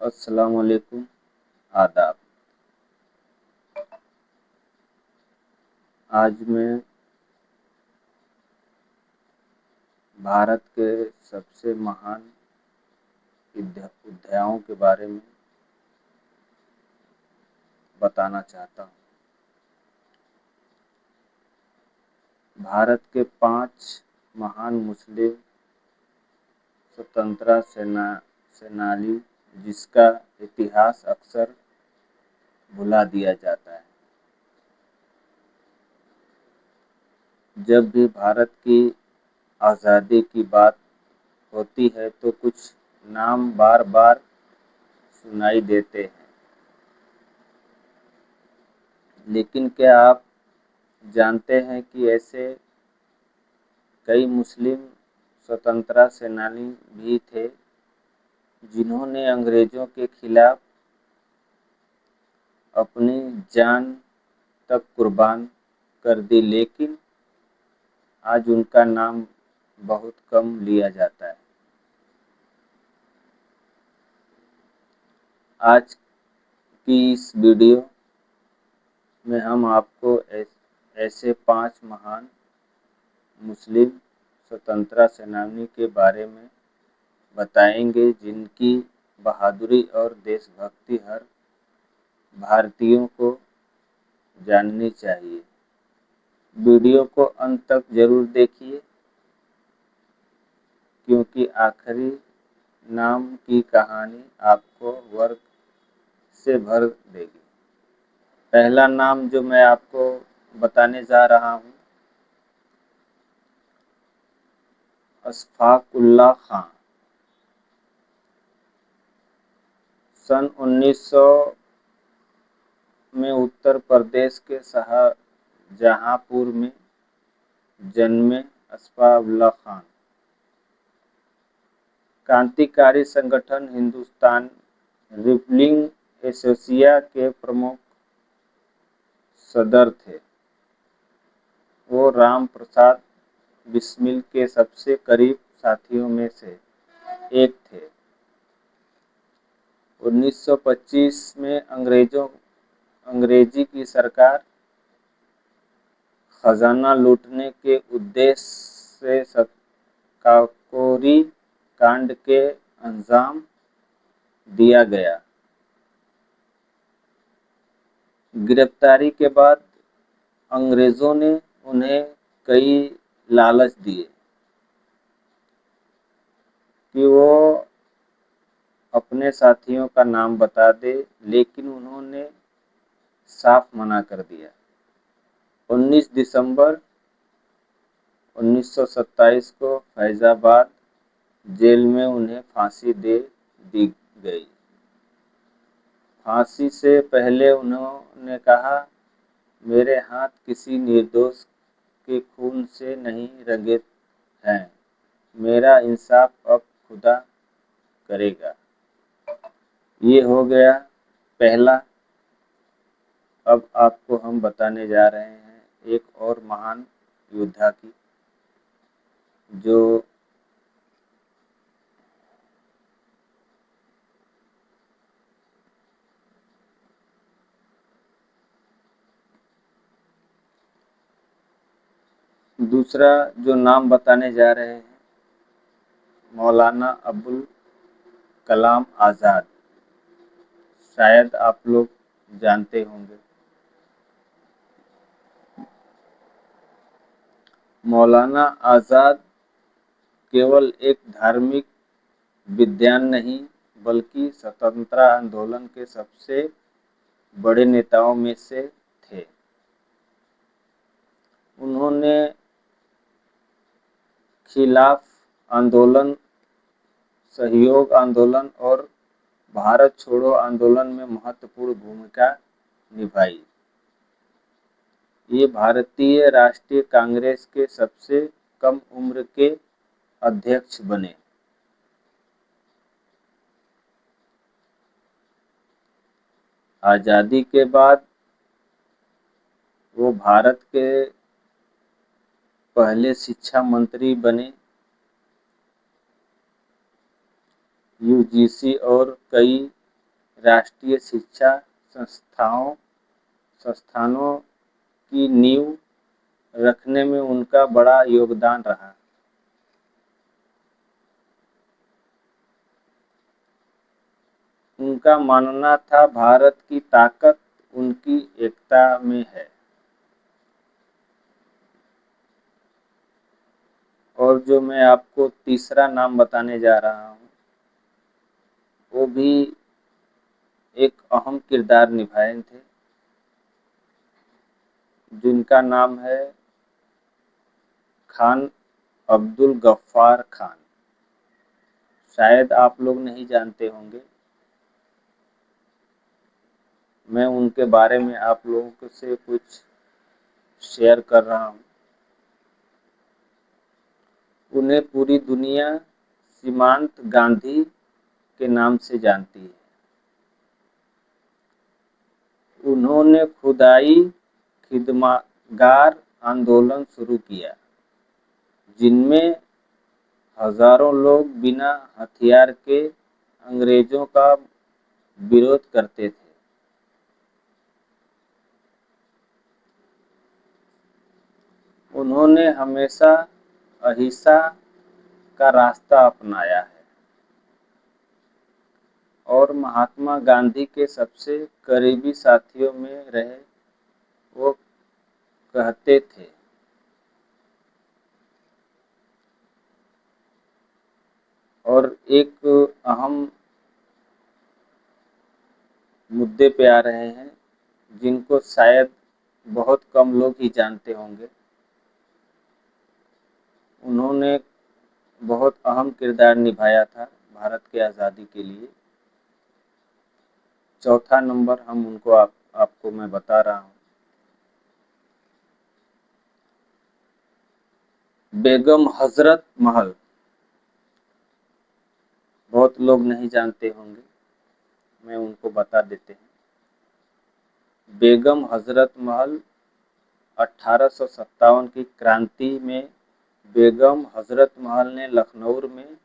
अस्सलाम वालेकुम। आदाब। आज मैं भारत के सबसे महान योद्धाओं के बारे में बताना चाहता हूँ। भारत के 5 महान मुस्लिम स्वतंत्रता सेनानी जिसका इतिहास अक्सर भुला दिया जाता है। जब भी भारत की आज़ादी की बात होती है तो कुछ नाम बार बार सुनाई देते हैं, लेकिन क्या आप जानते हैं कि ऐसे कई मुस्लिम स्वतंत्रता सेनानी भी थे जिन्होंने अंग्रेजों के खिलाफ अपनी जान तक कुर्बान कर दी, लेकिन आज उनका नाम बहुत कम लिया जाता है। आज की इस वीडियो में हम आपको ऐसे 5 महान मुस्लिम स्वतंत्रता सेनानी के बारे में बताएंगे जिनकी बहादुरी और देशभक्ति हर भारतीयों को जाननी चाहिए। वीडियो को अंत तक जरूर देखिए, क्योंकि आखिरी नाम की कहानी आपको वर्ग से भर देगी। पहला नाम जो मैं आपको बताने जा रहा हूँ, अशफाक उल्लाह खां। सन 1900 में उत्तर प्रदेश के शाहजहांपुर में जन्मे अशफाक उल्लाह खां क्रांतिकारी संगठन हिंदुस्तान रिपब्लिक एसोसिएशन के प्रमुख सदस्य थे। वो राम प्रसाद बिस्मिल के सबसे करीब साथियों में से एक थे। 1925 में अंग्रेजी की सरकार खजाना लूटने के उद्देश्य से काकोरी कांड के अंजाम दिया गया। गिरफ्तारी के बाद अंग्रेजों ने उन्हें कई लालच दिए कि वो अपने साथियों का नाम बता दे, लेकिन उन्होंने साफ मना कर दिया। 19 दिसंबर 1927 को फैजाबाद जेल में उन्हें फांसी दे दी गई। फांसी से पहले उन्होंने कहा, मेरे हाथ किसी निर्दोष के खून से नहीं रंगे हैं, मेरा इंसाफ अब खुदा करेगा। ये हो गया पहला। अब आपको हम बताने जा रहे हैं एक और महान योद्धा की, जो दूसरा जो नाम बताने जा रहे हैं, मौलाना अबुल कलाम आज़ाद। शायद आप लोग जानते होंगे। मौलाना आज़ाद केवल एक धार्मिक विद्वान नहीं, बल्कि स्वतंत्रता आंदोलन के सबसे बड़े नेताओं में से थे। उन्होंने खिलाफ आंदोलन, सहयोग आंदोलन और भारत छोड़ो आंदोलन में महत्वपूर्ण भूमिका निभाई। ये भारतीय राष्ट्रीय कांग्रेस के सबसे कम उम्र के अध्यक्ष बने। आज़ादी के बाद वो भारत के पहले शिक्षा मंत्री बने। यूजीसी और कई राष्ट्रीय शिक्षा संस्थानों की नींव रखने में उनका बड़ा योगदान रहा। उनका मानना था भारत की ताकत उनकी एकता में है। और जो मैं आपको तीसरा नाम बताने जा रहा हूँ वो भी एक अहम किरदार निभाए थे, जिनका नाम है खान अब्दुल गफ्फार खान। शायद आप लोग नहीं जानते होंगे, मैं उनके बारे में आप लोगों से कुछ शेयर कर रहा हूँ। उन्हें पूरी दुनिया सीमांत गांधी के नाम से जानती है। उन्होंने खुदाई खिदमतगार आंदोलन शुरू किया, जिनमें हजारों लोग बिना हथियार के अंग्रेजों का विरोध करते थे। उन्होंने हमेशा अहिंसा का रास्ता अपनाया है और महात्मा गांधी के सबसे करीबी साथियों में रहे। वो कहते थे, और एक अहम मुद्दे पे आ रहे हैं जिनको शायद बहुत कम लोग ही जानते होंगे। उन्होंने बहुत अहम किरदार निभाया था भारत की आज़ादी के लिए। चौथा नंबर हम उनको आपको मैं बता रहा हूँ, बेगम हजरत महल। बहुत लोग नहीं जानते होंगे, मैं उनको बता देते हैं। बेगम हजरत महल 1857 की क्रांति में बेगम हजरत महल ने लखनऊ में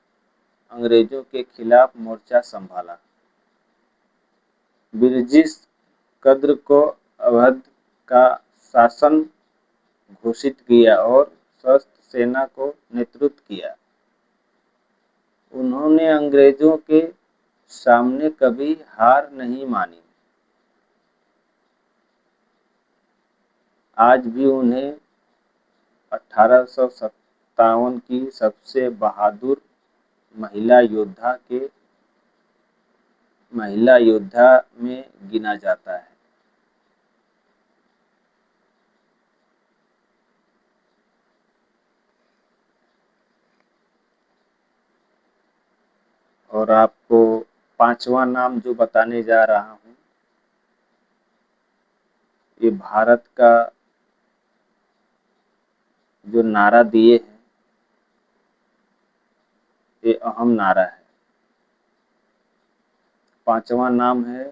अंग्रेजों के खिलाफ मोर्चा संभाला। ब्रिटिश कद्र को अवध का शासन घोषित किया और सशस्त्र सेना को नेतृत्व किया। उन्होंने अंग्रेजों के सामने कभी हार नहीं मानी। आज भी उन्हें 1857 की सबसे बहादुर महिला योद्धा में गिना जाता है। और आपको पांचवा नाम जो बताने जा रहा हूँ, ये भारत का जो नारा दिए हैं, ये अहम नारा है। पांचवा नाम है,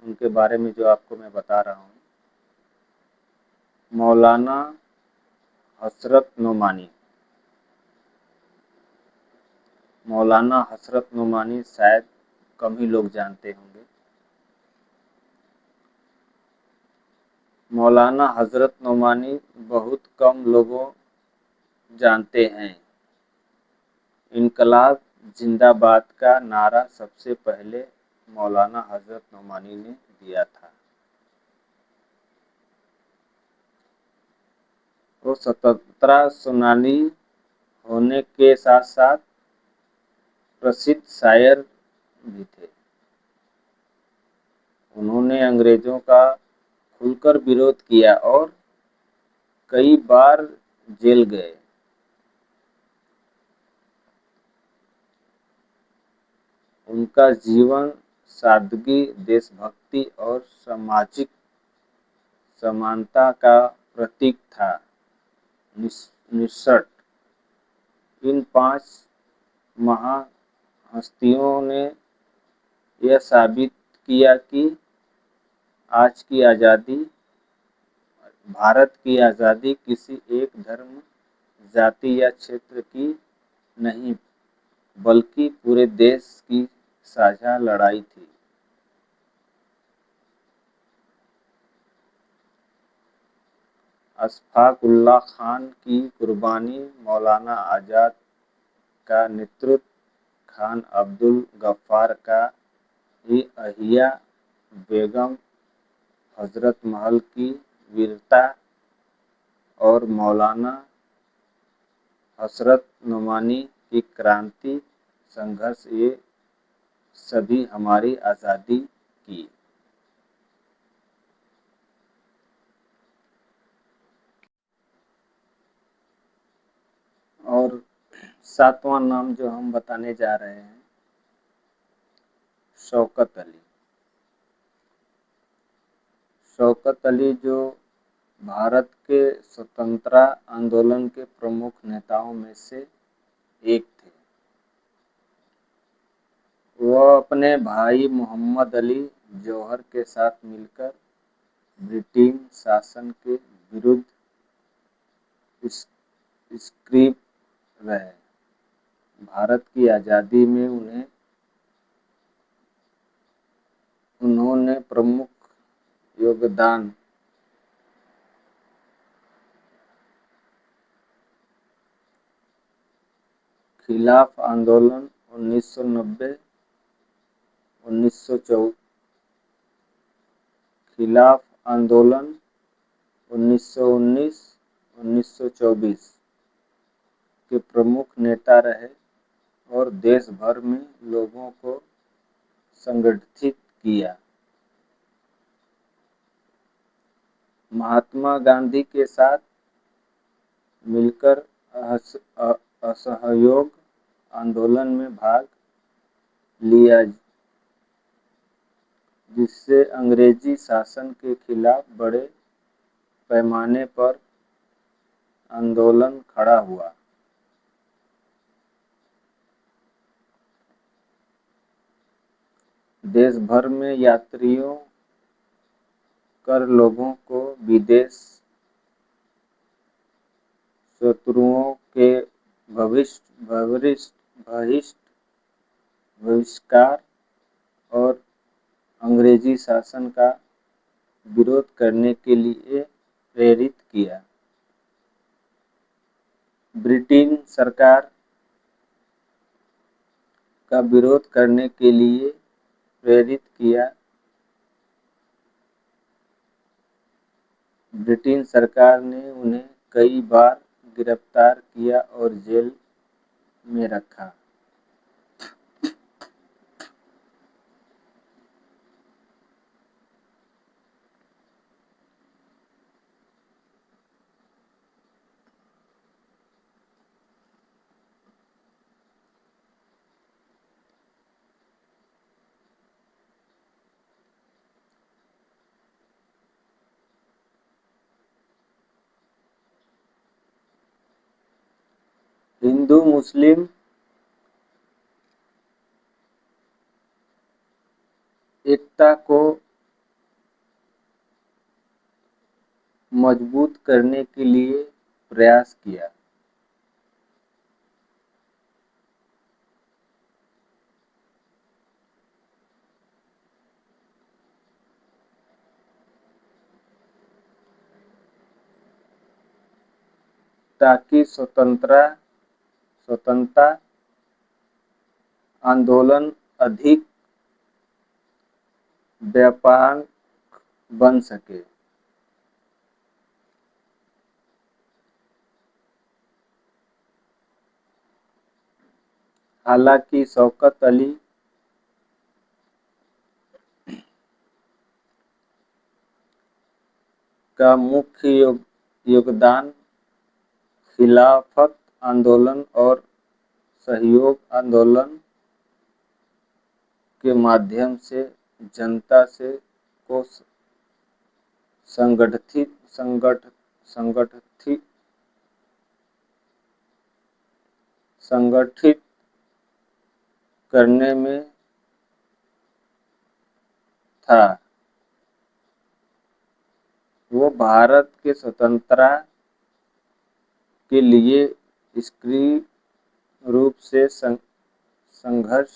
उनके बारे में जो आपको मैं बता रहा हूँ, मौलाना हसरत नोमानी। मौलाना हसरत नोमानी शायद कम ही लोग जानते होंगे। मौलाना हजरत नोमानी बहुत कम लोगों जानते हैं। इनकलाब जिंदाबाद का नारा सबसे पहले मौलाना हजरत नोमानी ने दिया था। वो स्वतंत्रता सेनानी होने के साथ साथ प्रसिद्ध शायर भी थे। उन्होंने अंग्रेजों का खुलकर विरोध किया और कई बार जेल गए। उनका जीवन सादगी, देशभक्ति और सामाजिक समानता का प्रतीक था। निष्कर्ष, इन 5 महाहस्तियों ने यह साबित किया कि आज की आज़ादी, भारत की आज़ादी किसी एक धर्म, जाति या क्षेत्र की नहीं, बल्कि पूरे देश की साझा लड़ाई थी। अशफाक उल्लाह खान की कुर्बानी, मौलाना आज़ाद का नेतृत्व, खान अब्दुल गफ्फार का ही अहिया बेगम, हजरत महल की वीरता और मौलाना हसरत नोमानी की क्रांति संघर्ष, ये सभी हमारी आज़ादी की और सातवां नाम जो हम बताने जा रहे हैं, शौकत अली। शौकत अली जो भारत के स्वतंत्रता आंदोलन के प्रमुख नेताओं में से एक थे। वह अपने भाई मोहम्मद अली जौहर के साथ मिलकर ब्रिटेन शासन के विरुद्ध सक्रिय रहे। भारत की आज़ादी में उन्होंने प्रमुख योगदान खिलाफ आंदोलन 1990, 1924, खिलाफ आंदोलन 1919, 1924 के प्रमुख नेता रहे और देश भर में लोगों को संगठित किया। महात्मा गांधी के साथ मिलकर असहयोग आंदोलन में भाग लिया, जिससे अंग्रेजी शासन के खिलाफ बड़े पैमाने पर आंदोलन खड़ा हुआ। देश भर में यात्रियों कर लोगों को विदेश शत्रुओं के बहिष्कार और अंग्रेजी शासन का विरोध करने के लिए प्रेरित किया। ब्रिटेन सरकार का विरोध करने के लिए प्रेरित किया। ब्रिटेन सरकार ने उन्हें कई बार गिरफ्तार किया और जेल में रखा। हिंदू मुस्लिम एकता को मजबूत करने के लिए प्रयास किया। ताकि स्वतंत्रता आंदोलन अधिक व्यापक बन सके। हालांकि शौकत अली का मुख्य योगदान खिलाफत आंदोलन और सहयोग आंदोलन के माध्यम से जनता को संगठित करने में था। वो भारत के स्वतंत्रता के लिए सक्रिय रूप से संघर्ष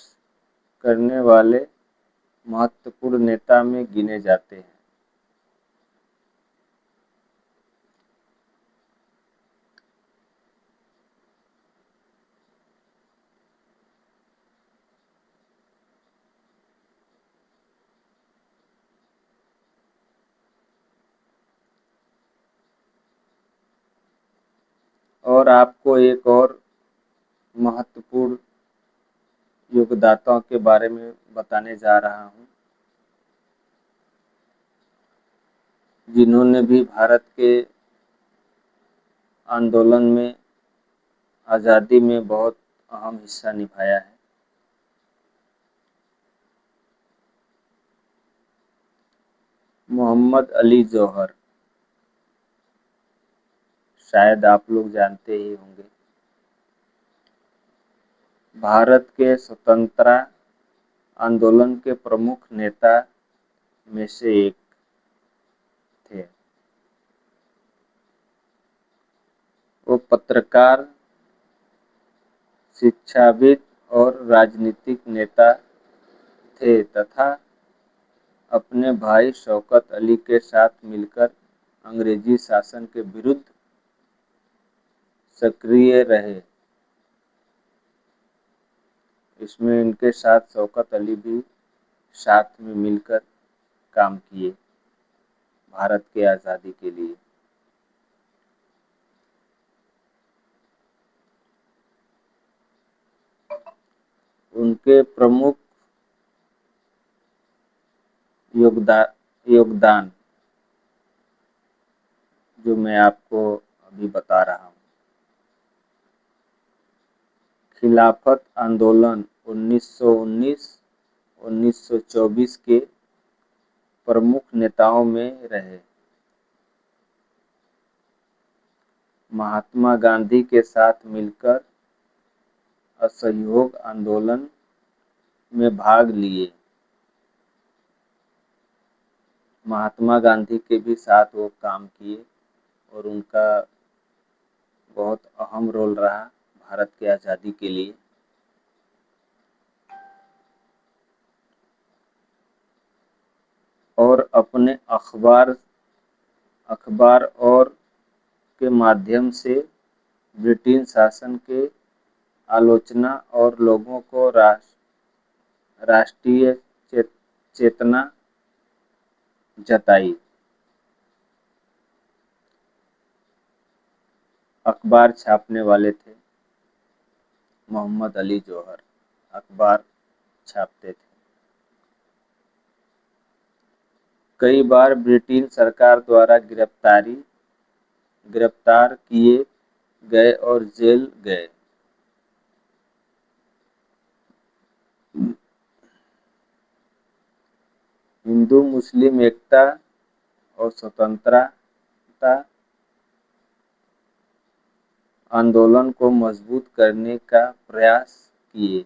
करने वाले महत्वपूर्ण नेता में गिने जाते हैं। और आपको एक और महत्वपूर्ण योगदाताओं के बारे में बताने जा रहा हूँ, जिन्होंने भी भारत के आंदोलन में, आज़ादी में बहुत अहम हिस्सा निभाया है। मोहम्मद अली जौहर, शायद आप लोग जानते ही होंगे। भारत के स्वतंत्रता आंदोलन के प्रमुख नेता में से एक थे। वो पत्रकार, शिक्षाविद और राजनीतिक नेता थे तथा अपने भाई शौकत अली के साथ मिलकर अंग्रेजी शासन के विरुद्ध सक्रिय रहे। इसमें इनके साथ शौकत अली भी साथ में मिलकर काम किए भारत के आज़ादी के लिए। उनके प्रमुख योगदान जो मैं आपको अभी बता रहा हूँ। खिलाफत आंदोलन 1919-1924 के प्रमुख नेताओं में रहे। महात्मा गांधी के साथ मिलकर असहयोग आंदोलन में भाग लिए। महात्मा गांधी के भी साथ वो काम किए और उनका बहुत अहम रोल रहा भारत की आज़ादी के लिए। और अपने अखबार और के माध्यम से ब्रिटिश शासन के आलोचना और लोगों को राष्ट्रीय चेतना जताई। अखबार छापने वाले थे मोहम्मद अली जौहर, अखबार छापते थे। कई बार ब्रिटिश सरकार द्वारा गिरफ्तार किए गए और जेल गए। हिंदू मुस्लिम एकता और स्वतंत्रता आंदोलन को मजबूत करने का प्रयास किए।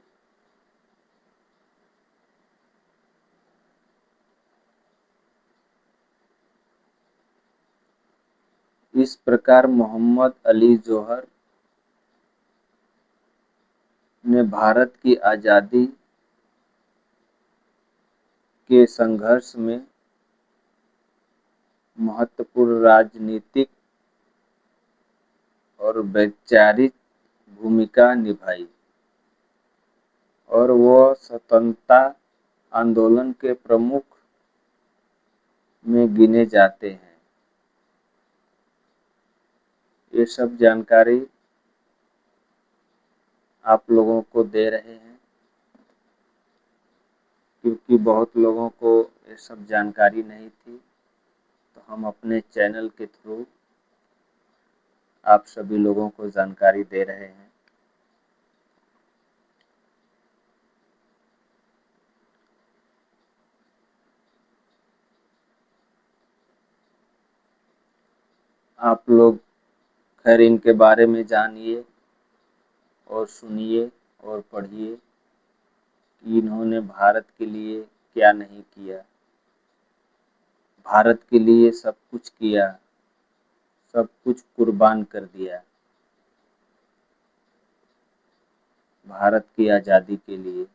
इस प्रकार मोहम्मद अली जौहर ने भारत की आज़ादी के संघर्ष में महत्वपूर्ण राजनीतिक और वैचारिक भूमिका निभाई और वो स्वतंत्रता आंदोलन के प्रमुख में गिने जाते हैं। ये सब जानकारी आप लोगों को दे रहे हैं क्योंकि बहुत लोगों को ये सब जानकारी नहीं थी, तो हम अपने चैनल के थ्रू आप सभी लोगों को जानकारी दे रहे हैं। आप लोग खैर इनके बारे में जानिए और सुनिए और पढ़िए कि इन्होंने भारत के लिए क्या नहीं किया। भारत के लिए सब कुछ किया, सब कुछ कुर्बान कर दिया भारत की आज़ादी के लिए।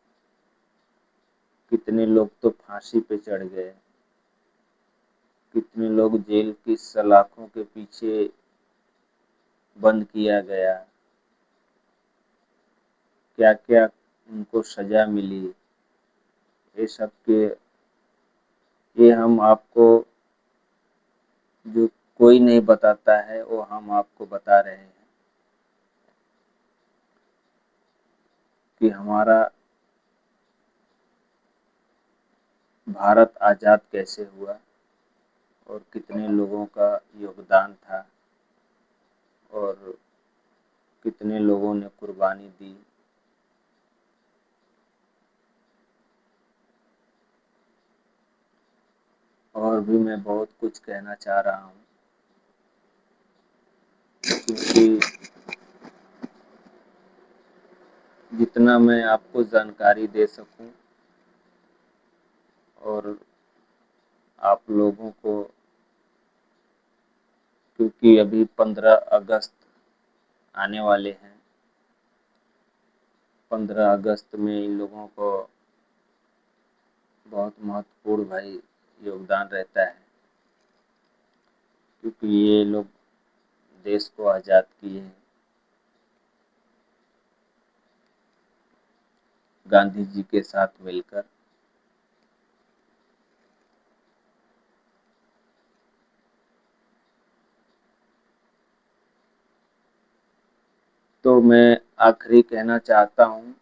कितने लोग तो फांसी पे चढ़ गए, कितने लोग जेल की सलाखों के पीछे बंद किया गया, क्या क्या उनको सजा मिली। ये सब के ये हम आपको, जो कोई नहीं बताता है वो हम आपको बता रहे हैं। कि हमारा भारत आज़ाद कैसे हुआ और कितने लोगों का योगदान था और कितने लोगों ने कुर्बानी दी। और भी मैं बहुत कुछ कहना चाह रहा हूँ, क्योंकि जितना मैं आपको जानकारी दे सकूं और आप लोगों को, क्योंकि अभी 15 अगस्त आने वाले हैं, 15 अगस्त में इन लोगों को बहुत महत्वपूर्ण भाई योगदान रहता है, क्योंकि ये लोग देश को आज़ाद किए हैं गांधी जी के साथ मिलकर। तो मैं आखिरी कहना चाहता हूँ,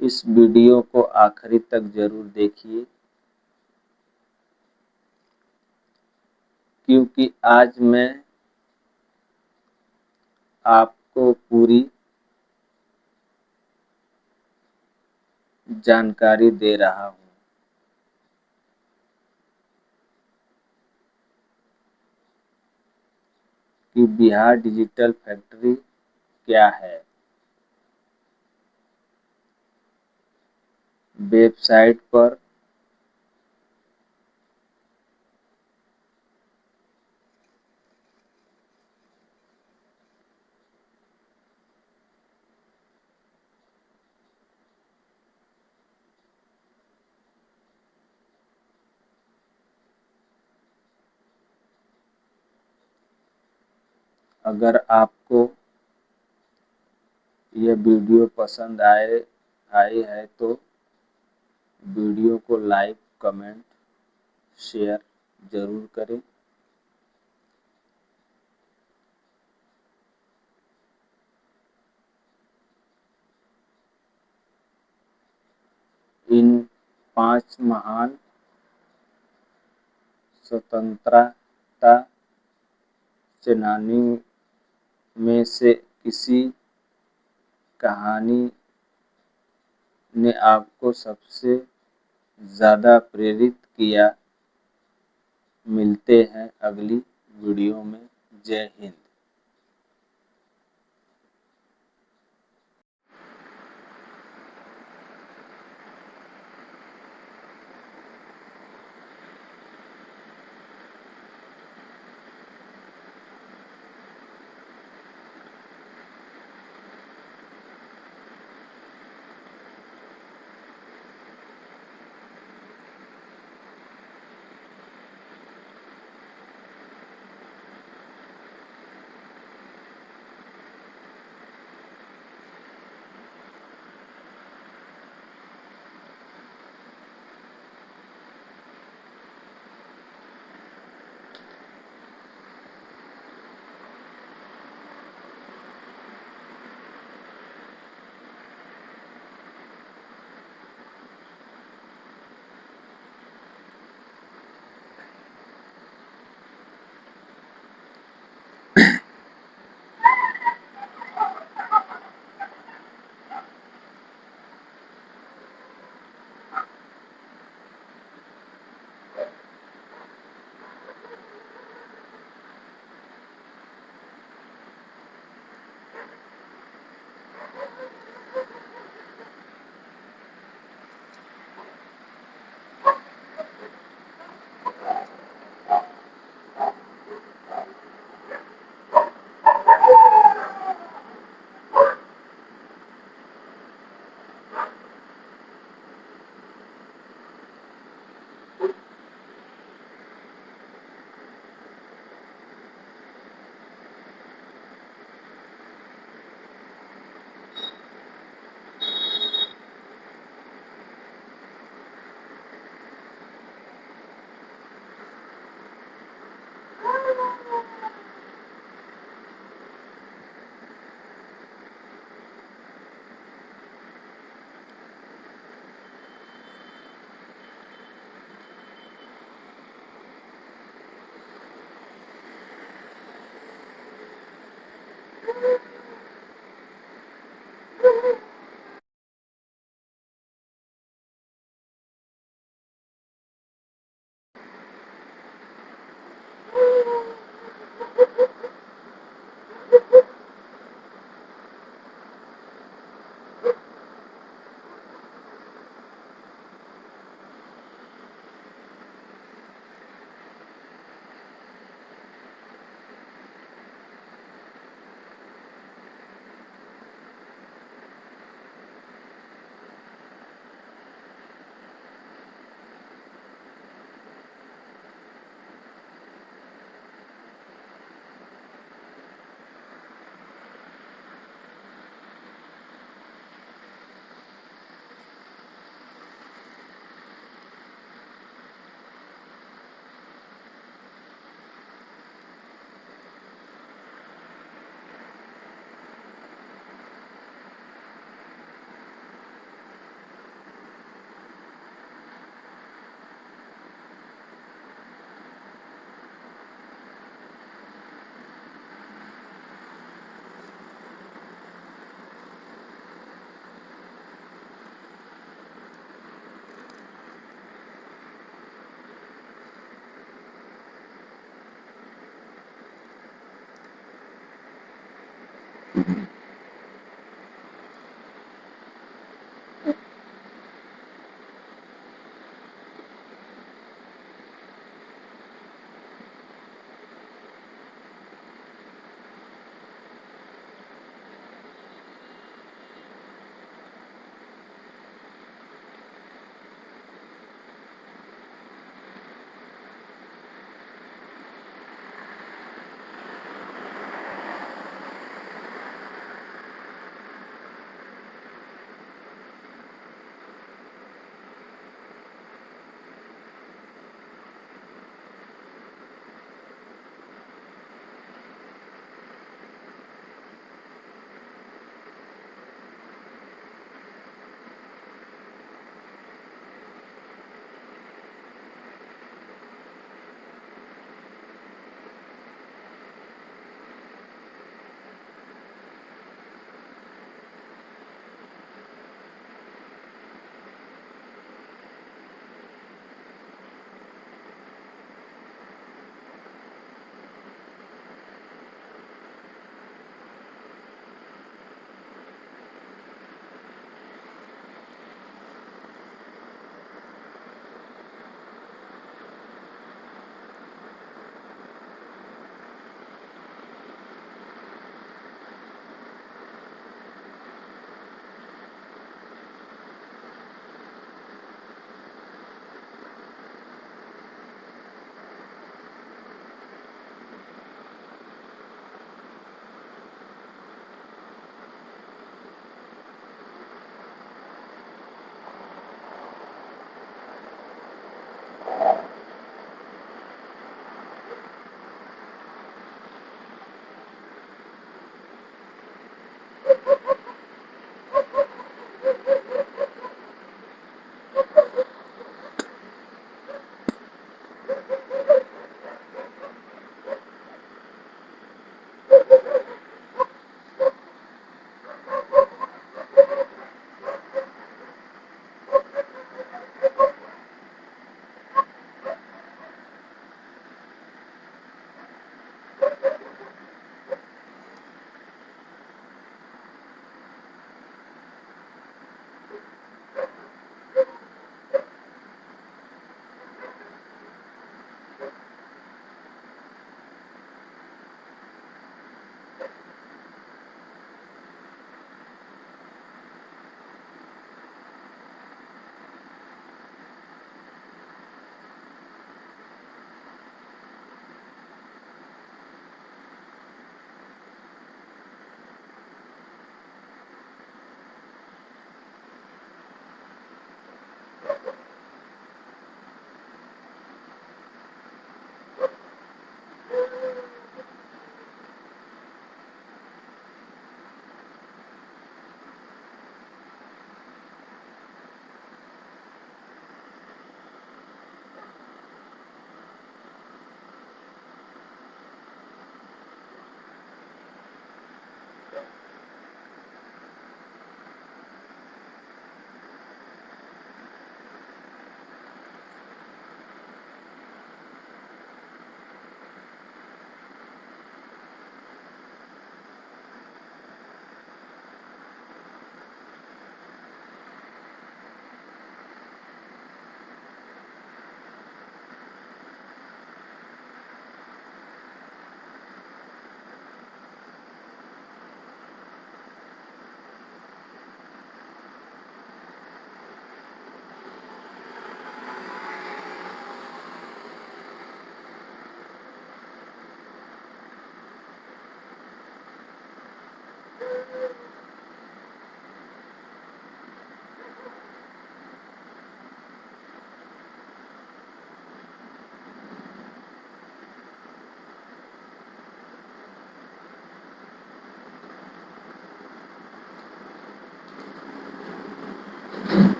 इस वीडियो को आखिरी तक जरूर देखिए, क्योंकि आज मैं आपको पूरी जानकारी दे रहा हूँ कि बिहार डिजिटल फैक्ट्री क्या है। वेबसाइट पर अगर आपको यह वीडियो पसंद आई है तो वीडियो को लाइक, कमेंट, शेयर जरूर करें। इन 5 महान स्वतंत्रता सेनानियों में से किसी कहानी ने आपको सबसे ज़्यादा प्रेरित किया। मिलते हैं अगली वीडियो में। जय हिंद।